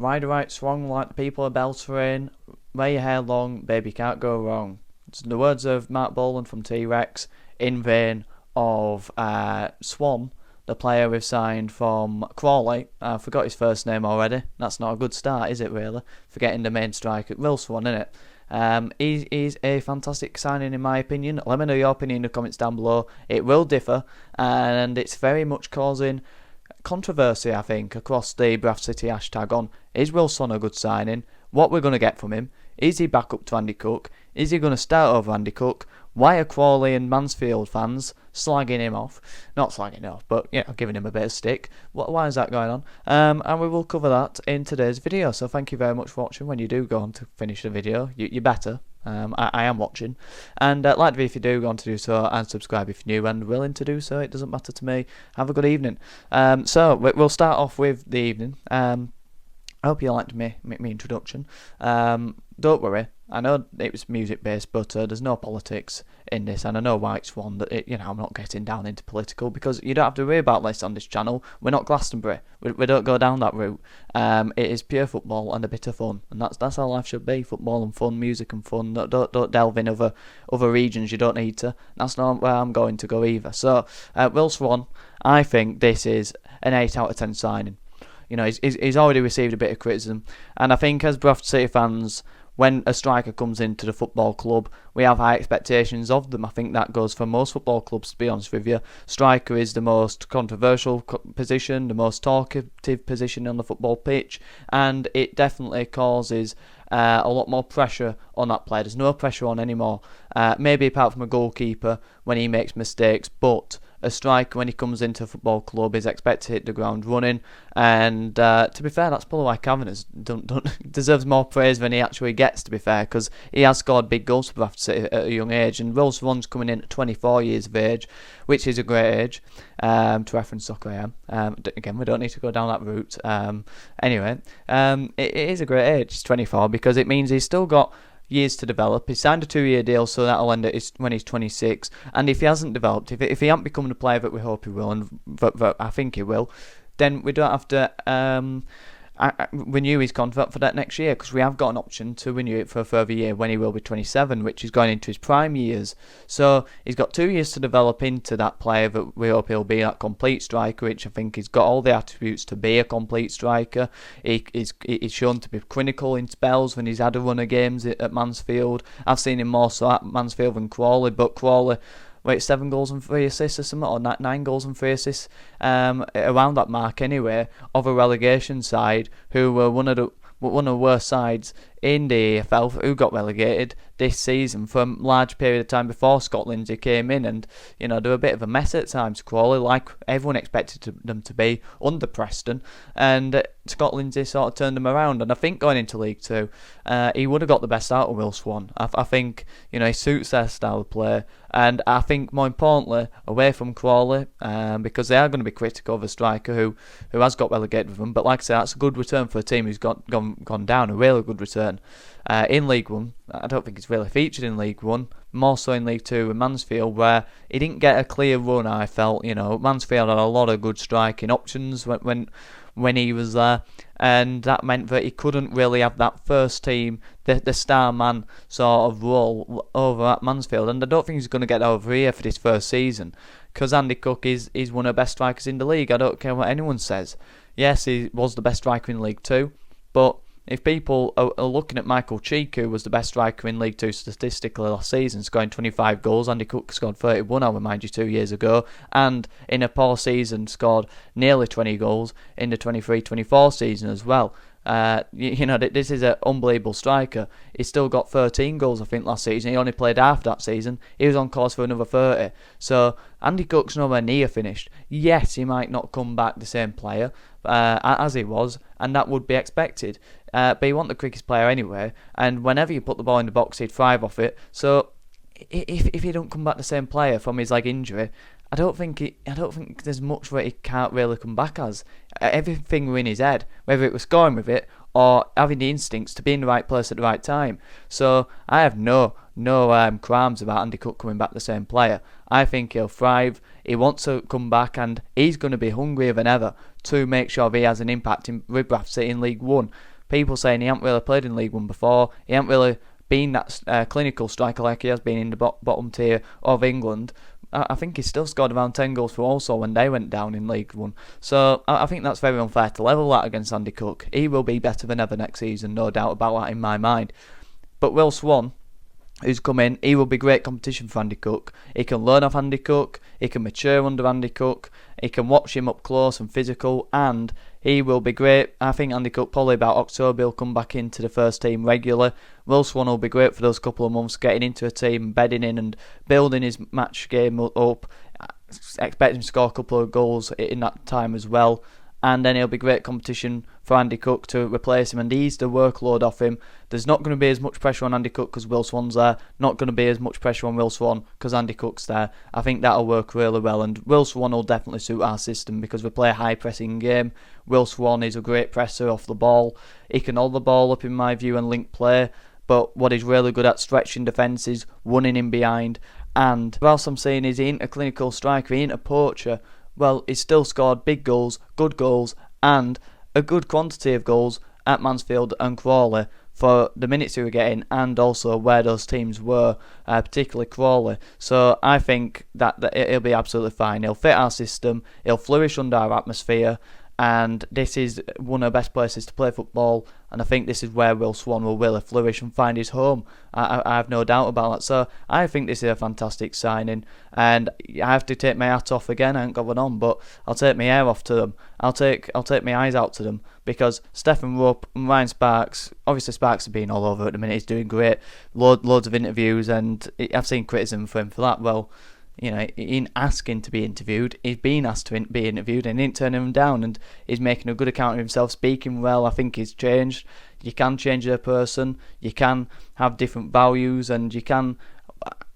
ride a right Swan like the people of Beltering, wear your hair long, baby, can't go wrong. It's the words of Mark Boland from T-Rex, in vain of Swan, the player we've signed from Crawley. I forgot his first name already. That's not a good start, is it, really? Forgetting the main striker, Will Swan, isn't it? He's a fantastic signing in my opinion. Let me know your opinion in the comments down below. It will differ, and it's very much causing controversy, I think, across the Bradford City hashtag on, is Will Swan a good signing? What we're going to get from him? Is he back up to Andy Cook? Is he going to start over Andy Cook? Why are Crawley and Mansfield fans slagging him off? Not slagging him off, but giving him a bit of stick. Why is that going on? And we will cover that in today's video. So thank you very much for watching. When you do go on to finish the video, you better. I am watching. And like the video if you do go on to do so, and subscribe if you're new and willing to do so. It doesn't matter to me. Have a good evening. So we'll start off with the evening. I hope you liked me introduction. Don't worry, I know it was music based, but there's no politics in this, and I know why it's one that I'm not getting down into political, because you don't have to worry about this on this channel. We're not Glastonbury. We don't go down that route. It is pure football and a bit of fun, and that's how life should be: football and fun, music and fun. Don't delve in other regions. You don't need to. That's not where I'm going to go either. So Will Swan, I think this is an 8 out of 10 signing. He's already received a bit of criticism, and I think as Bradford City fans, when a striker comes into the football club, we have high expectations of them. I think that goes for most football clubs, to be honest with you. Striker is the most controversial position, the most talkative position on the football pitch, and it definitely causes a lot more pressure on that player. There's no pressure on anymore, maybe apart from a goalkeeper when he makes mistakes, but a striker, when he comes into a football club, is expected to hit the ground running. And to be fair, that's probably why Cavan deserves more praise than he actually gets, to be fair, because he has scored big goals for Bradford City at a young age. And Will Swan's coming in at 24 years of age, which is a great age, to reference Soccer AM. Again, we don't need to go down that route. Anyway, it is a great age, he's 24, because it means he's still got years to develop. He signed a 2-year deal, so that'll end when he's 26. And if he hasn't developed, if he hasn't become the player that we hope he will, and that I think he will, then we don't have to renew his contract for that next year, because we have got an option to renew it for a further year when he will be 27, which is going into his prime years. So he's got 2 years to develop into that player that we hope he'll be, that complete striker, which I think he's got all the attributes to be a complete striker. He's shown to be clinical in spells when he's had a run of games at Mansfield. I've seen him more so at Mansfield than Crawley, but Crawley, 7 goals and 3 assists or something, or 9 goals and 3 assists, around that mark anyway, of a relegation side who were one of the worst sides in the EFL, who got relegated this season for a large period of time before Scott Lindsay came in. And they were a bit of a mess at times, Crawley, like everyone expected them to be under Preston, and Scott Lindsay sort of turned them around. And I think going into League 2, he would have got the best out of Will Swan. I think he suits their style of play, and I think more importantly, away from Crawley, because they are going to be critical of a striker who has got relegated with them. But like I say, that's a good return for a team who's gone down, a really good return. In League 1, I don't think he's really featured in League 1, more so in League 2 with Mansfield, where he didn't get a clear run. I felt, Mansfield had a lot of good striking options when he was there, and that meant that he couldn't really have that first team, the star man sort of role over at Mansfield. And I don't think he's going to get over here for this first season, because Andy Cook is one of the best strikers in the league. I don't care what anyone says. Yes, he was the best striker in League 2, but if people are looking at Michael Cheek, who was the best striker in League 2 statistically last season, scoring 25 goals, Andy Cook scored 31, I remind you, 2 years ago, and in a poor season scored nearly 20 goals in the 23-24 season as well. This is an unbelievable striker. He's still got 13 goals, I think, last season. He only played half that season. He was on course for another 30. So Andy Cook's nowhere near finished. Yes, he might not come back the same player as he was, and that would be expected. But he wasn't the quickest player anyway, and whenever you put the ball in the box, he'd thrive off it. So if he don't come back the same player from his leg injury, I don't think there's much that he can't really come back as. Everything were in his head, whether it was scoring with it or having the instincts to be in the right place at the right time. So I have no qualms about Andy Cook coming back the same player. I think he'll thrive. He wants to come back, and he's going to be hungrier than ever to make sure he has an impact with Bradford City in League 1. people saying he hasn't really played in League One before, he hasn't really been that clinical striker like he has been in the bottom tier of England. I think he still scored around 10 goals for Walsall when they went down in League One. So I think that's very unfair to level that against Andy Cook. He will be better than ever next season, no doubt about that in my mind. But Will Swan, who's come in, he will be great competition for Andy Cook. He can learn off Andy Cook, he can mature under Andy Cook, he can watch him up close and physical, and he will be great. I think Andy Cook probably about October will come back into the first team regular. Will Swan will be great for those couple of months, getting into a team, bedding in and building his match game up. Expect him to score a couple of goals in that time as well. And then it'll be great competition for Andy Cook to replace him and ease the workload off him. There's not going to be as much pressure on Andy Cook because Will Swan's there. Not going to be as much pressure on Will Swan because Andy Cook's there. I think that'll work really well, and Will Swan will definitely suit our system because we play a high pressing game. Will Swan is a great presser off the ball. He can hold the ball up in my view and link play, but what he's really good at, stretching defences, running in behind. And whilst I'm saying he ain't a clinical striker, he ain't a poacher, well, he's still scored big goals, good goals, and a good quantity of goals at Mansfield and Crawley for the minutes he were getting, and also where those teams were, particularly Crawley. So I think that he'll be absolutely fine. He'll fit our system, he'll flourish under our atmosphere, and this is one of the best places to play football, and I think this is where Will Swan will really flourish and find his home. I have no doubt about that. So I think this is a fantastic signing, and I have to take my hat off again. I ain't got one on, but I'll take my hair off to them. I'll take my eyes out to them, because Stephen Rupp and Ryan Sparks, obviously Sparks has been all over at the minute. He's doing great, loads of interviews, and I've seen criticism for him for that. Well, you know, he ain't asking to be interviewed. He's been asked to be interviewed and he ain't turning him down, and he's making a good account of himself, speaking well. I think he's changed. You can change a person, you can have different values, and you can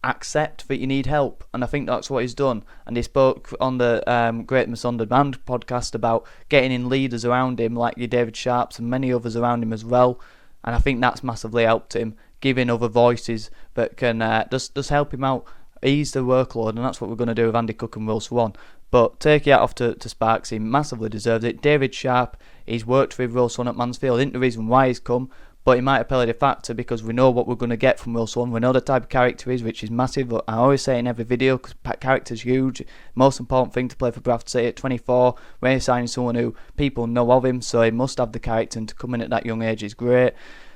accept that you need help, and I think that's what he's done. And he spoke on the Great Misunderstood Band podcast about getting in leaders around him like your David Sharps and many others around him as well, and I think that's massively helped him, giving other voices that can just help him out, ease the workload, and that's what we're going to do with Andy Cook and Will Swan. But take your hat off to Sparks, he massively deserves it. David Sharp, he's worked with Will Swan at Mansfield, isn't the reason why he's come, but he might have played a factor because we know what we're going to get from Will Swan. We know the type of character he is, which is massive. But I always say in every video, because character's huge. Most important thing to play for Bradford City at 24, when you're signing someone who people know of him, so he must have the character, and to come in at that young age is great.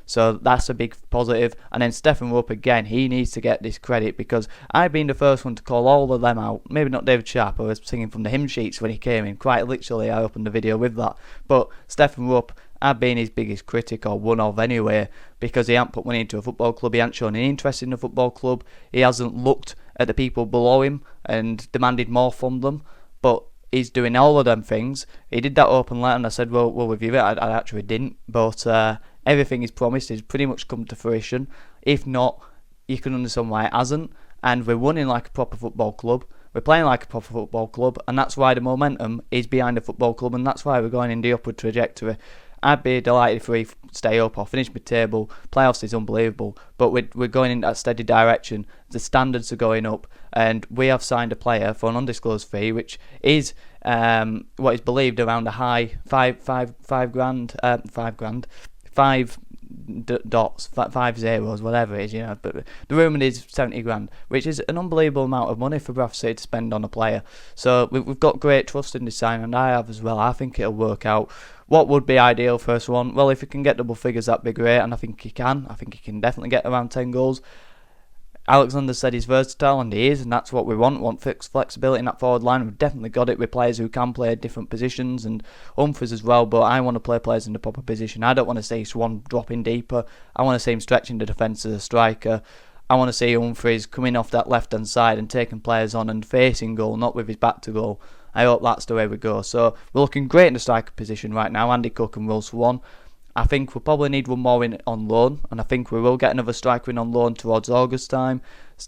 So that's a big positive. And then Stephen Rupp, again, he needs to get this credit, because I've been the first one to call all of them out. Maybe not David Sharp, I was singing from the hymn sheets when he came in. Quite literally, I opened the video with that. But Stephen Rupp, I've been his biggest critic, or one of anyway, because he hasn't put money into a football club, he hasn't shown any interest in a football club, he hasn't looked at the people below him and demanded more from them. But he's doing all of them things. He did that open letter, and I said, well, we'll review it. I actually didn't, but everything he's promised has pretty much come to fruition. If not, you can understand why it hasn't. And we're running like a proper football club. We're playing like a proper football club, and that's why the momentum is behind the football club, and that's why we're going in the upward trajectory. I'd be delighted if we stay up or finish mid-table. Playoffs is unbelievable, but we're going in that steady direction. The standards are going up, and we have signed a player for an undisclosed fee, which is what is believed around a high five dots, 5 zeros, whatever it is, you know. But the rumour is 70 grand, which is an unbelievable amount of money for Bradford City to spend on a player. So we've got great trust in this signing, and I have as well. I think it'll work out. What would be ideal for Swan? Well, if he can get double figures, that'd be great, and I think he can. I think he can definitely get around 10 goals. Alexander said he's versatile, and he is, and that's what we want flexibility in that forward line. We've definitely got it with players who can play different positions, and Humphries as well, but I want to play players in the proper position. I don't want to see Swan dropping deeper. I want to see him stretching the defence as a striker. I want to see Humphries coming off that left-hand side and taking players on and facing goal, not with his back to goal. I hope that's the way we go. So we're looking great in the striker position right now, Andy Cook and Will Swan. I think we'll probably need one more in on loan, and I think we will get another striker in on loan towards August time.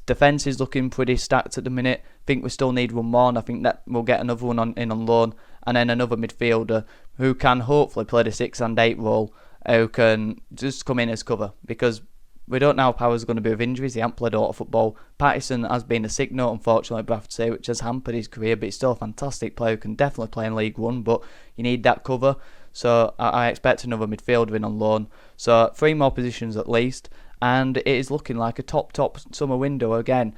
Defence is looking pretty stacked at the minute. I think we still need one more, and I think that we'll get another one on loan, and then another midfielder who can hopefully play the 6 and 8 role, who can just come in as cover, because we don't know how Power's going to be with injuries. He hasn't played a lot of football. Pattison has been a sick note, unfortunately, at Bradford City, which has hampered his career, but he's still a fantastic player who can definitely play in League One, but you need that cover. So I expect another midfielder in on loan. So 3 more positions at least. And it is looking like a top summer window again.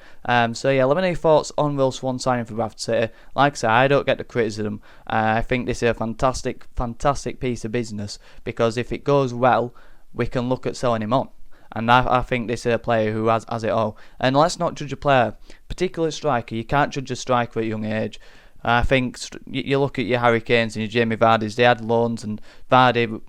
So yeah, let me know your thoughts on Will Swan signing for Bradford City. Like I say, I don't get the criticism. I think this is a fantastic piece of business, because if it goes well, we can look at selling him on. And I think this is a player who has it all. And let's not judge a player, particularly a striker. You can't judge a striker at a young age. I think you look at your Harry Kanes and your Jamie Vardys, they had loans, and Vardy,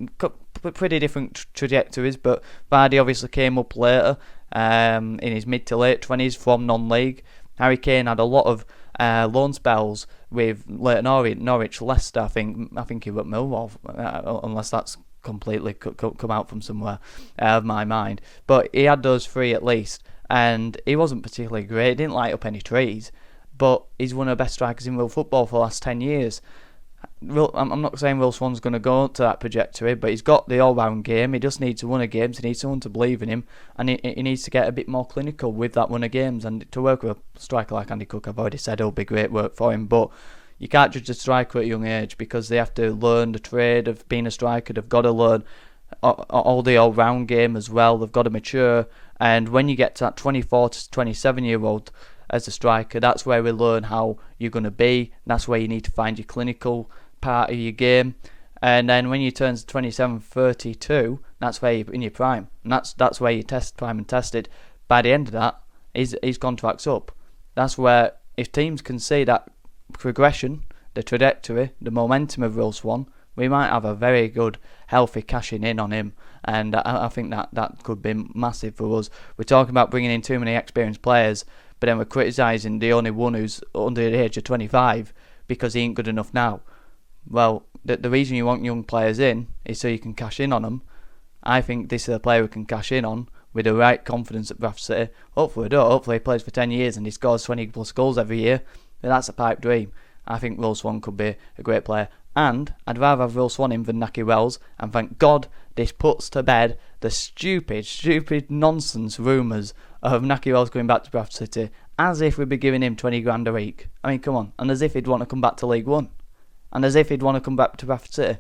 pretty different trajectories, but Vardy obviously came up later in his mid to late 20s from non-league. Harry Kane had a lot of loan spells with Leyton Orient, Norwich, Leicester. I think he was at Millwall, unless that's completely come out from somewhere out of my mind. But he had those 3 at least, and he wasn't particularly great. He didn't light up any trees, but he's one of the best strikers in world football for the last 10 years. I'm not saying Will Swan's going to go to that trajectory, but he's got the all-round game. He just needs to win a games. He needs someone to believe in him, and he needs to get a bit more clinical with that win of games. And to work with a striker like Andy Cook, I've already said it'll be great work for him, but you can't judge a striker at a young age, because they have to learn the trade of being a striker. They've got to learn all the all-round game as well. They've got to mature, and when you get to that 24 to 27-year-old as a striker, that's where we learn how you're going to be. That's where you need to find your clinical part of your game. And then when you turn to 27, 32, that's where you're in your prime, and that's where you test prime and tested. By the end of that, his contract's up. That's where, if teams can see that progression, the trajectory, the momentum of Will Swan, we might have a very good, healthy cashing in on him. And I think that could be massive for us. We're talking about bringing in too many experienced players, but then we're criticising the only one who's under the age of 25 because he ain't good enough now. Well, the reason you want young players in is so you can cash in on them. I think this is a player we can cash in on with the right confidence at Bradford City. Hopefully we don't. Hopefully he plays for 10 years and he scores 20 plus goals every year. But that's a pipe dream. I think Will Swan could be a great player. And I'd rather have Will Swan in than Naki Wells. And thank God this puts to bed the stupid nonsense rumours of Naki Wells going back to Bradford City, as if we'd be giving him 20 grand a week. I mean, come on. And as if he'd want to come back to League One. And as if he'd want to come back to Bradford City.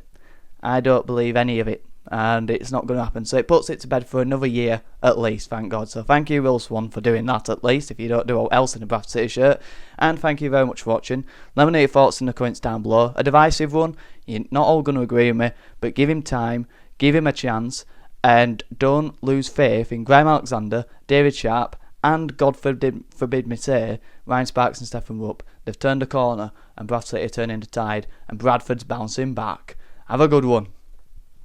I don't believe any of it. And it's not going to happen. So it puts it to bed for another year at least, thank God. So thank you, Will Swan, for doing that at least, if you don't do else in a Bradford City shirt. And thank you very much for watching. Let me know your thoughts in the comments down below. A divisive one. You're not all going to agree with me, but give him time, give him a chance, and don't lose faith in Graham Alexander, David Sharp, and God forbid me say, Ryan Sparks and Stephen Rupp. They've turned a corner, and Bradford City are turning the tide, and Bradford's bouncing back. Have a good one.